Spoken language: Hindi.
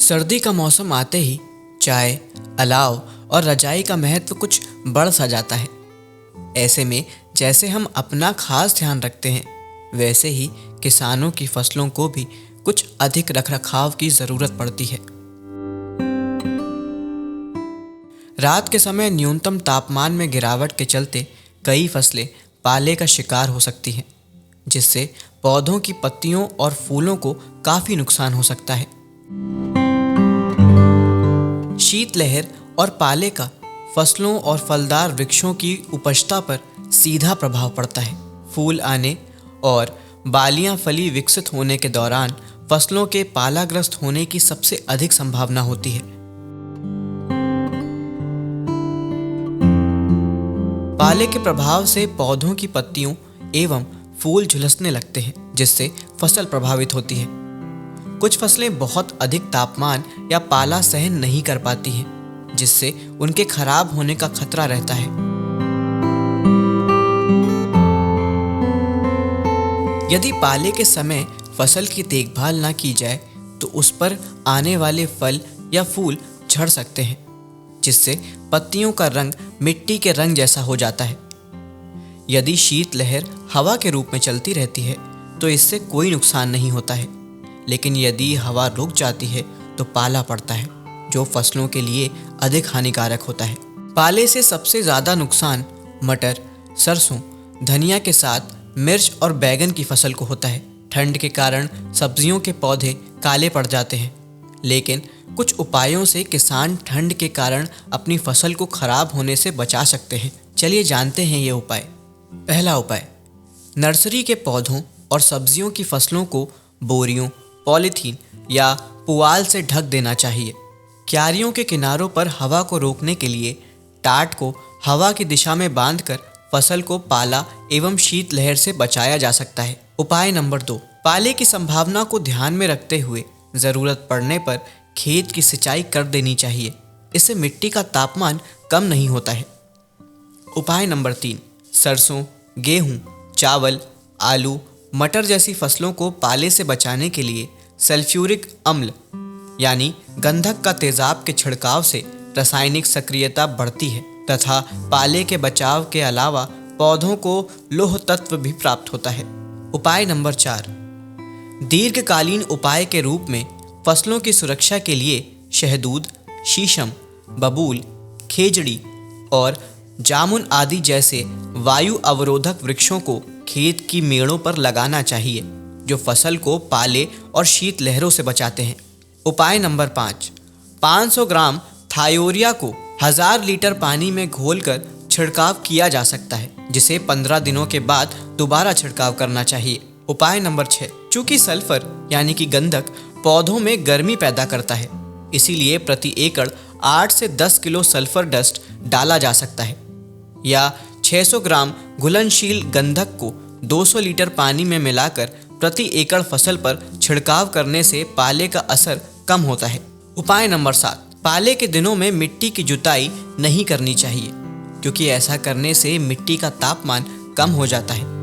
सर्दी का मौसम आते ही चाय, अलाव और रजाई का महत्व कुछ बढ़ सा जाता है। ऐसे में जैसे हम अपना खास ध्यान रखते हैं, वैसे ही किसानों की फसलों को भी कुछ अधिक रखरखाव की ज़रूरत पड़ती है। रात के समय न्यूनतम तापमान में गिरावट के चलते कई फसलें पाले का शिकार हो सकती हैं, जिससे पौधों की पत्तियों और फूलों को काफ़ी नुकसान हो सकता है। शीतलहर और पाले का फसलों और फलदार वृक्षों की उपजता पर सीधा प्रभाव पड़ता है। फूल आने और बालियां फली विकसित होने के दौरान फसलों के पालाग्रस्त होने की सबसे अधिक संभावना होती है। पाले के प्रभाव से पौधों की पत्तियों एवं फूल झुलसने लगते हैं, जिससे फसल प्रभावित होती है। कुछ फसलें बहुत अधिक तापमान या पाला सहन नहीं कर पाती हैं, जिससे उनके खराब होने का खतरा रहता है। यदि पाले के समय फसल की देखभाल ना की जाए तो उस पर आने वाले फल या फूल झड़ सकते हैं, जिससे पत्तियों का रंग मिट्टी के रंग जैसा हो जाता है। यदि शीतलहर हवा के रूप में चलती रहती है तो इससे कोई नुकसान नहीं होता है, लेकिन यदि हवा रुक जाती है तो पाला पड़ता है, जो फसलों के लिए अधिक हानिकारक होता है। पाले से सबसे ज़्यादा नुकसान मटर, सरसों, धनिया के साथ मिर्च और बैगन की फसल को होता है। ठंड के कारण सब्जियों के पौधे काले पड़ जाते हैं, लेकिन कुछ उपायों से किसान ठंड के कारण अपनी फसल को खराब होने से बचा सकते हैं। चलिए जानते हैं ये उपाय। पहला उपाय, नर्सरी के पौधों और सब्जियों की फसलों को बोरियों, पॉलीथीन या पुआल से ढक देना चाहिए। क्यारियों के किनारों पर हवा को रोकने के लिए टाट को हवा की दिशा में बांधकर फसल को पाला एवं शीतलहर से बचाया जा सकता है। उपाय नंबर 2, पाले की संभावना को ध्यान में रखते हुए ज़रूरत पड़ने पर खेत की सिंचाई कर देनी चाहिए। इससे मिट्टी का तापमान कम नहीं होता है। उपाय नंबर 3, सरसों, गेहूं, चावल, आलू, मटर जैसी फसलों को पाले से बचाने के लिए सल्फ्यूरिक अम्ल यानी गंधक का तेजाब के छिड़काव से रासायनिक सक्रियता बढ़ती है तथा पाले के बचाव के अलावा पौधों को लौह तत्व भी प्राप्त होता है। उपाय नंबर 4, दीर्घकालीन उपाय के रूप में फसलों की सुरक्षा के लिए शहदूद, शीशम, बबूल, खेजड़ी और जामुन आदि जैसे वायु अवरोधक वृक्षों को खेत की मेड़ों पर लगाना चाहिए, जो फसल को पाले और शीतलहरों से बचाते हैं। उपाय नंबर 5, 500 ग्राम थायोरिया को 1000 लीटर पानी में घोलकर छिड़काव किया जा सकता है, जिसे 15 दिनों के बाद दोबारा छिड़काव करना चाहिए। उपाय नंबर 6, चूंकि सल्फर यानी कि गंधक पौधों में गर्मी पैदा करता है, इसीलिए प्रति एकड़ 8 से 10 किलो सल्फर डस्ट डाला जा सकता है या 600 ग्राम घुलनशील गंधक को 200 लीटर पानी में मिलाकर प्रति एकड़ फसल पर छिड़काव करने से पाले का असर कम होता है। उपाय नंबर 7, पाले के दिनों में मिट्टी की जुताई नहीं करनी चाहिए, क्योंकि ऐसा करने से मिट्टी का तापमान कम हो जाता है